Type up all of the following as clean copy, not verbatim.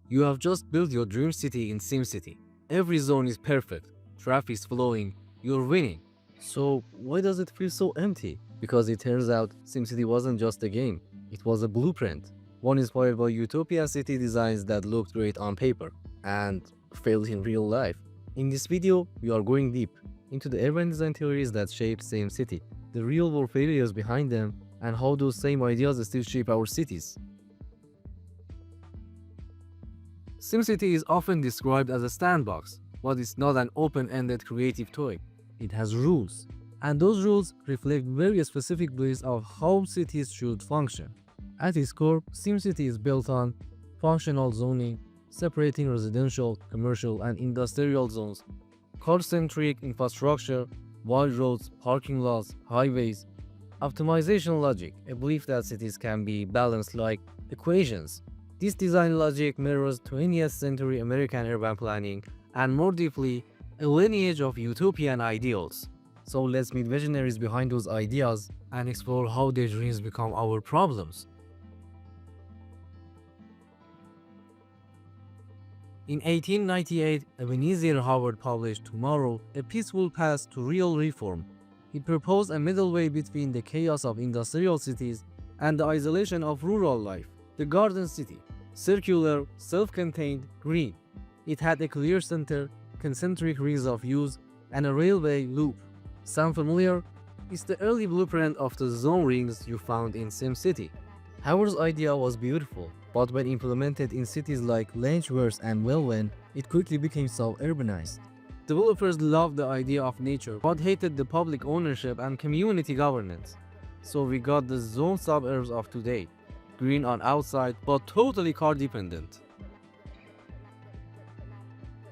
You have just built your dream city in SimCity. Every zone is perfect, traffic is flowing, you're winning. So why does it feel so empty? Because it turns out SimCity wasn't just a game, it was a blueprint. One inspired by Utopian city designs that looked great on paper and failed in real life. In this video, we are going deep into the urban design theories that shaped SimCity, the real world failures behind them, and how those same ideas still shape our cities. SimCity is often described as a sandbox, but it's not an open-ended creative toy. It has rules, and those rules reflect very specific beliefs of how cities should function. At its core, SimCity is built on functional zoning, separating residential, commercial, and industrial zones, car-centric infrastructure, wide roads, parking lots, highways, optimization logic, a belief that cities can be balanced like equations. This design logic mirrors 20th century American urban planning and, more deeply, a lineage of utopian ideals. So let's meet visionaries behind those ideas and explore how their dreams become our problems. In 1898, Ebenezer Howard published To-Morrow, A Peaceful Path to Real Reform. He proposed a middle way between the chaos of industrial cities and the isolation of rural life. The Garden City, circular, self-contained, green. It had a clear center, concentric rings of use, and a railway loop. Sound familiar? It's the early blueprint of the zone rings you found in SimCity. Howard's idea was beautiful, but when implemented in cities like Langeworth and Welwyn, it quickly became so-urbanized. Developers loved the idea of nature, but hated the public ownership and community governance. So we got the zone suburbs of today. Green on outside, but totally car dependent.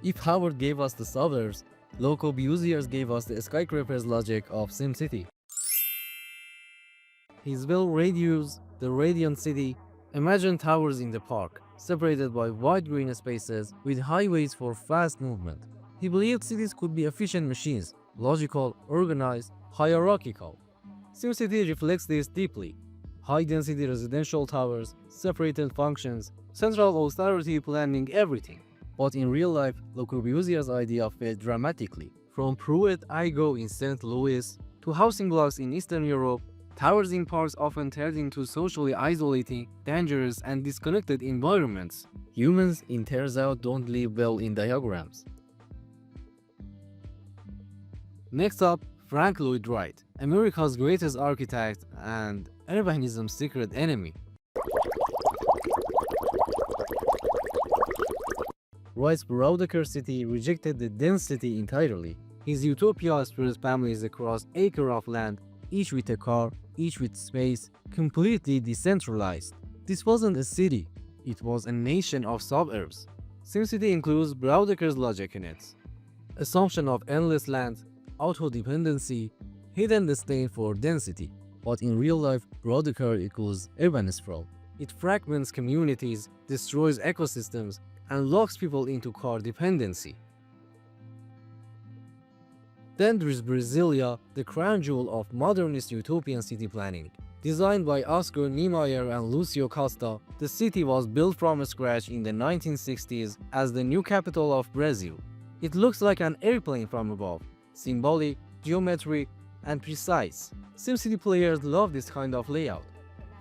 If Howard gave us the suburbs, local Corbusiers gave us the skyscrapers logic of SimCity. His will reduce the radiant city. Imagine towers in the park, separated by wide green spaces with highways for fast movement. He believed cities could be efficient machines, logical, organized, hierarchical. SimCity reflects this deeply. High-density residential towers, separated functions, central authority planning everything. But in real life, Le Corbusier's idea failed dramatically. From Pruitt-Igoe in St. Louis to housing blocks in Eastern Europe, towers in parks often turned into socially isolating, dangerous, and disconnected environments. Humans, it turns out, don't live well in diagrams. Next up, Frank Lloyd Wright, America's greatest architect and urbanism's secret enemy. Wright's Broadacre city rejected the density entirely. His utopia spread families across acres of land, each with a car, each with space, completely decentralized. This wasn't a city, it was a nation of suburbs. SimCity includes Broadacre's logic in it. Assumption of endless land, auto-dependency, hidden disdain for density. But in real life, Broadacre equals urban sprawl. It fragments communities, destroys ecosystems, and locks people into car dependency. Then there's Brasilia, the crown jewel of modernist utopian city planning. Designed by Oscar Niemeyer and Lucio Costa, the city was built from scratch in the 1960s as the new capital of Brazil. It looks like an airplane from above, symbolic, geometric, and precise. SimCity players love this kind of layout.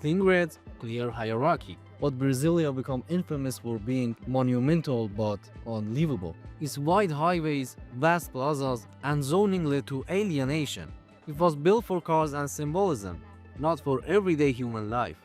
Clean grids, clear hierarchy. But Brasilia became infamous for being monumental but unlivable. Its wide highways, vast plazas, and zoning led to alienation. It was built for cars and symbolism, not for everyday human life.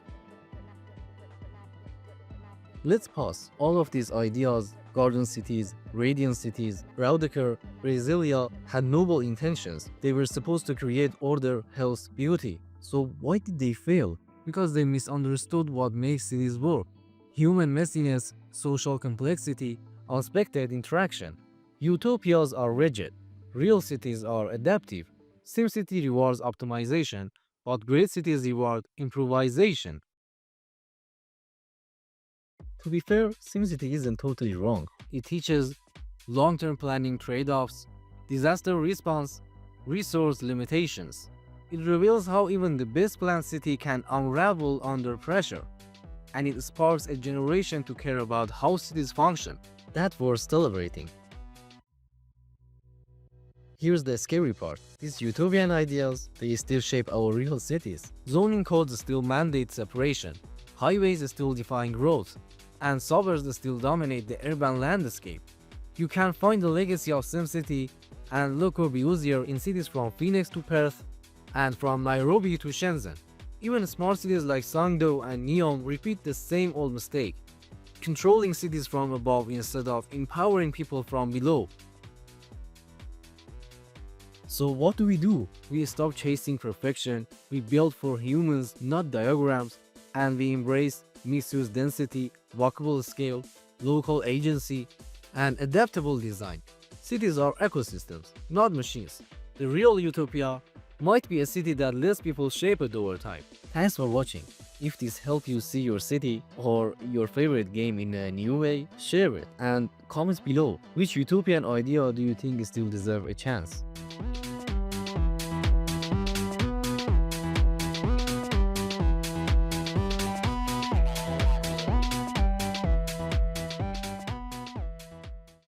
Let's pause. All of these ideas, garden cities, radiant cities, Broadacre, Brasilia, had noble intentions. They were supposed to create order, health, beauty. So why did they fail? Because they misunderstood what makes cities work. Human messiness, social complexity, unexpected interaction. Utopias are rigid. Real cities are adaptive. SimCity rewards optimization, but great cities reward improvisation. To be fair, SimCity isn't totally wrong. It teaches long-term planning trade-offs, disaster response, resource limitations. It reveals how even the best planned city can unravel under pressure. and it sparks a generation to care about how cities function. That's worth celebrating. Here's the scary part. These utopian ideals, they still shape our real cities. Zoning codes still mandate separation, highways still define growth, and suburbs still dominate the urban landscape. You can find the legacy of SimCity and Le Corbusier in cities from Phoenix to Perth and from Nairobi to Shenzhen. Even smart cities like Sangdo and Neom repeat the same old mistake, controlling cities from above instead of empowering people from below. So what do? We stop chasing perfection, we build for humans, not diagrams, and we embrace mixed-use density, walkable scale, local agency, and adaptable design. Cities are ecosystems, not machines. The real utopia might be a city that lets people shape it over time. Thanks for watching. If this helped you see your city or your favorite game in a new way, share it and comment below. Which utopian idea do you think still deserve a chance?